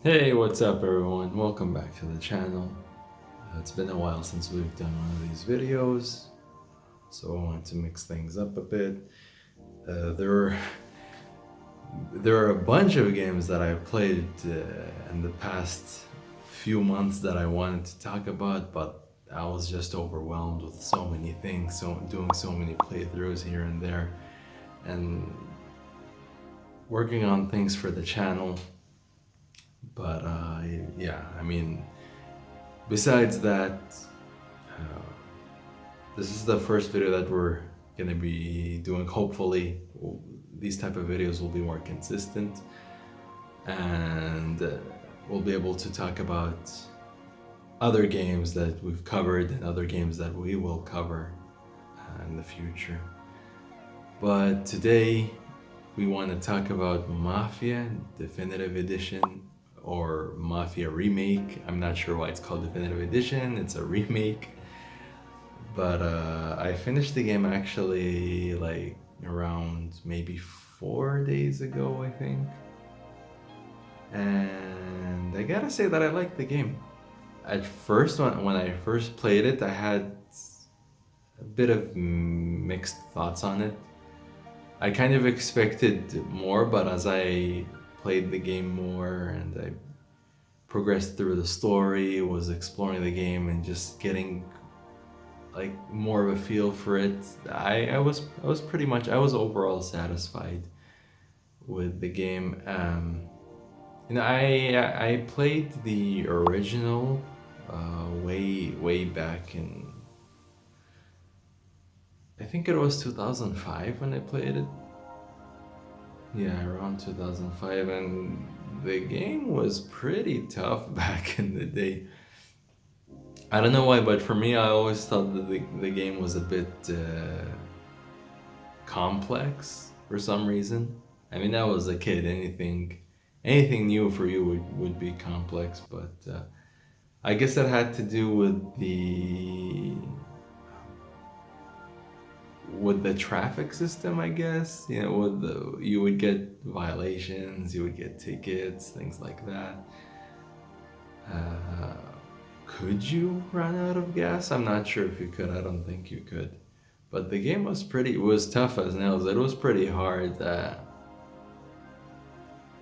Hey, what's up everyone? Welcome back to the channel. It's been a while since we've done one of these videos, so I wanted to mix things up a bit. Uh, there, are, there are a bunch of games that I played in the past few months that I wanted to talk about, but I was just overwhelmed with so many things, so doing so many playthroughs here and there, and working on things for the channel. But yeah, I mean, besides that, uh, this is the first video that we're gonna be doing. Hopefully, these type of videos will be more consistent, and we'll be able to talk about other games that we've covered and other games that we will cover in the future. But today, we want to talk about Mafia Definitive Edition or Mafia Remake. I'm not sure why it's called Definitive Edition. It's a remake. But I finished the game actually like around maybe 4 days ago, I think. And I gotta say that I liked the game. At first, when I first played it, I had a bit of mixed thoughts on it. I kind of expected more, but as I played the game more and I progressed through the story, was exploring the game and just getting like more of a feel for it, I was pretty much I was overall satisfied with the game. I played the original way back in, I think it was 2005 when I played it. Yeah, around 2005, and the game was pretty tough back in the day. I don't know why, but for me, I always thought that the game was a bit complex for some reason. I mean, I was a kid. Anything new for you would be complex, but I guess that had to do with the traffic system. I guess with the you would get violations, you would get tickets, things like that. Uh, could you run out of gas? I'm not sure if you could. I don't think you could. But the game it was tough as nails. It was pretty hard. Yeah,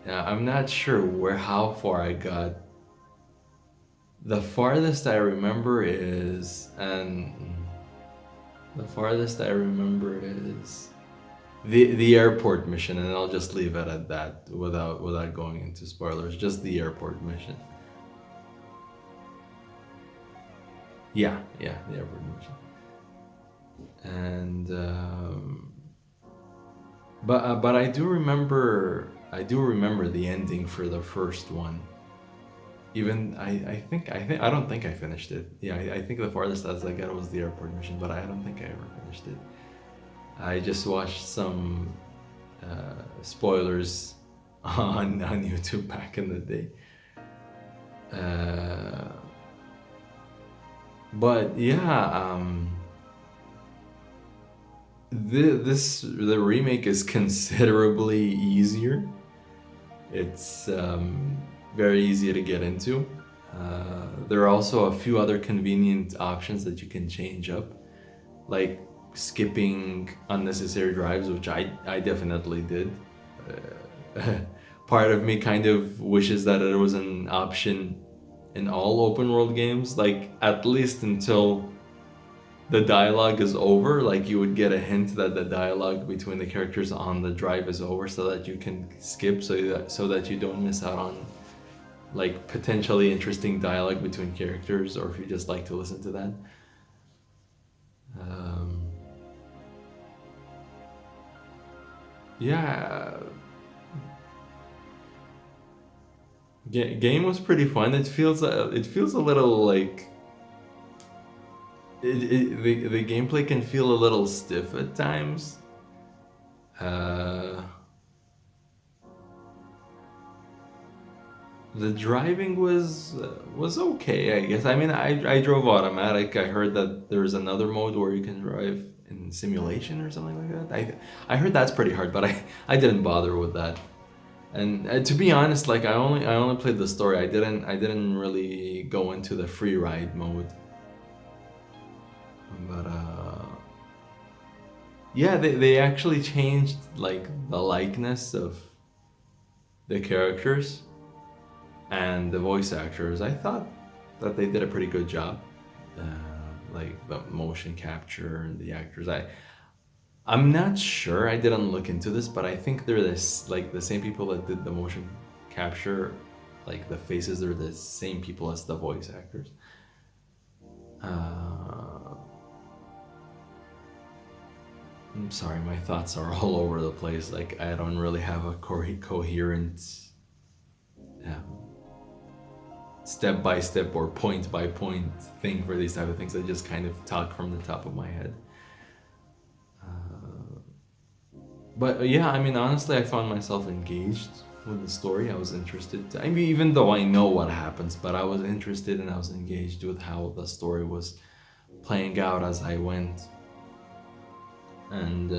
I'm not sure how far I got. The farthest I remember is, and the farthest I remember is the airport mission, and I'll just leave it at that without going into spoilers. Just the airport mission. Yeah, the airport mission. And but I do remember the ending for the first one. Even I don't think I finished it. Yeah, I think the farthest as I got was the airport mission, but I don't think I ever finished it. I just watched some spoilers on YouTube back in the day. Uh, but yeah, the remake is considerably easier. It's very easy to get into. There are also a few other convenient options that you can change up, like skipping unnecessary drives, which I definitely did. Part of me kind of wishes that it was an option in all open world games, like at least until the dialogue is over. Like you would get a hint that the dialogue between the characters on the drive is over, so that you can skip, so that you don't miss out on like potentially interesting dialogue between characters, or if you just like to listen to that. Um, yeah, game was pretty fun. It feels a little like the gameplay can feel a little stiff at times. Uh, the driving was okay, I guess. I mean, I drove automatic. I heard that there's another mode where you can drive in simulation or something like that. I heard that's pretty hard, but I didn't bother with that. And to be honest, like I only played the story. I didn't really go into the free ride mode. But yeah, they actually changed like the likeness of the characters and the voice actors. I thought that they did a pretty good job. Uh, like the motion capture and the actors. I'm not sure. I didn't look into this, but I think they're this like the same people that did the motion capture. Like the faces are the same people as the voice actors. Uh, I'm sorry, my thoughts are all over the place. Like I don't really have a coherent step by step or point by point thing for these type of things. I just kind of talk from the top of my head. But yeah, I mean, honestly, I found myself engaged with the story. I was interested. I mean, even though I know what happens, but I was interested and I was engaged with how the story was playing out as I went. And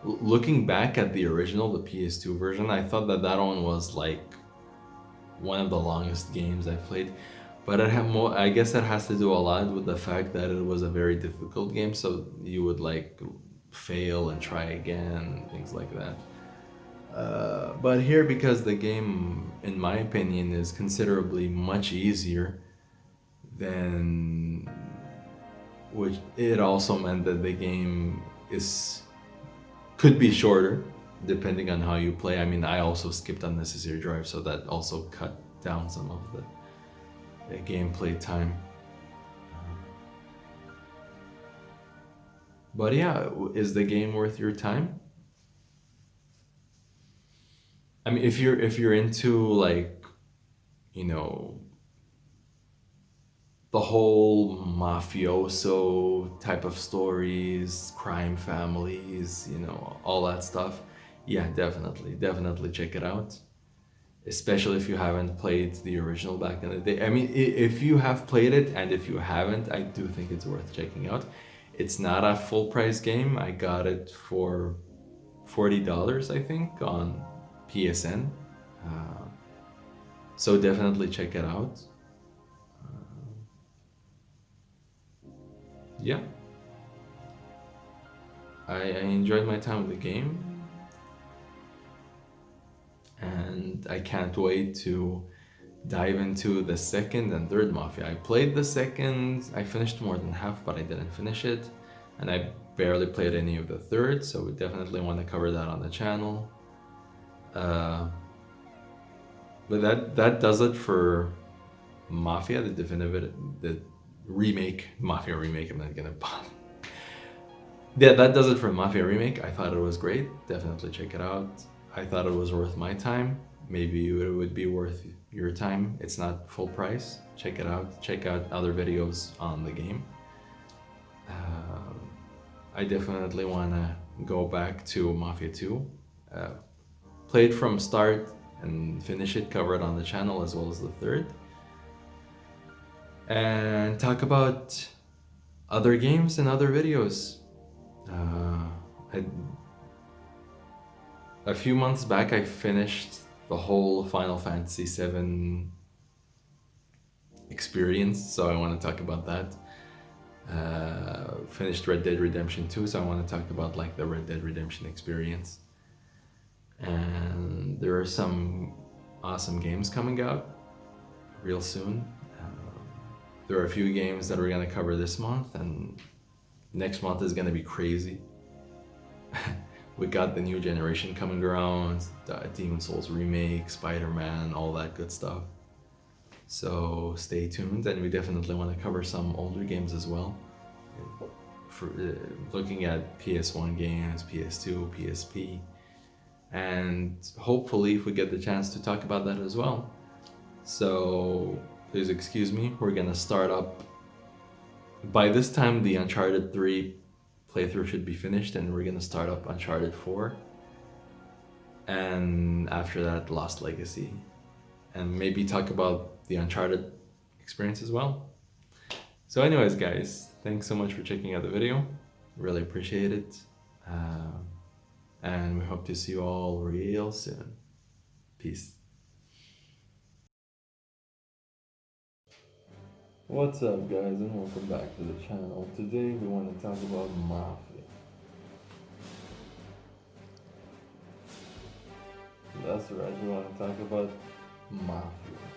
looking back at the original, the PS2 version, I thought that that one was like one of the longest games I've played. But it had more. I guess that has to do a lot with the fact that it was a very difficult game, so you would like fail and try again, things like that. But here, because the game, in my opinion, is considerably much easier, then which it also meant that the game is could be shorter depending on how you play. I mean, I also skipped unnecessary drives, so that also cut down some of the gameplay time. But yeah, is the game worth your time? I mean, if you're into like, you know, the whole mafioso type of stories, crime families, all that stuff, yeah, definitely check it out. Especially if you haven't played the original back in the day. I mean, if you have played it and if you haven't, I do think it's worth checking out. It's not a full price game. I got it for $40, I think, on PSN. Uh, so definitely check it out. Yeah, I enjoyed my time with the game, and I can't wait to dive into the second and third Mafia. I played the second, I finished more than half, but I didn't finish it, and I barely played any of the third, so we definitely want to cover that on the channel. But that does it for Mafia, the remake, Mafia remake. I'm not gonna bother. Yeah, that does it for Mafia remake. I thought it was great. Definitely check it out. I thought it was worth my time. Maybe it would be worth your time. It's not full price. Check it out. Check out other videos on the game. I definitely want to go back to Mafia 2. Play it from start and finish it, cover it on the channel as well as the third. And talk about other games and other videos. A few months back, I finished the whole Final Fantasy VII experience, so I want to talk about that. Finished Red Dead Redemption 2, so I want to talk about like the Red Dead Redemption experience. And there are some awesome games coming out real soon. There are a few games that we're gonna cover this month, and next month is gonna be crazy. We got the new generation coming around, Demon Souls remake, Spider-Man, all that good stuff. So stay tuned, and we definitely want to cover some older games as well. For looking at PS1 games, PS2, PSP, and hopefully if we get the chance to talk about that as well. So please excuse me, we're gonna start up. By this time the Uncharted 3 playthrough should be finished, and we're gonna start up Uncharted 4, and after that Lost Legacy, and maybe talk about the Uncharted experience as well. So anyways guys, thanks so much for checking out the video, really appreciate it. and we hope to see you all real soon. Peace. What's up, guys, and welcome back to the channel. Today we want to talk about Mafia. That's right, we want to talk about Mafia.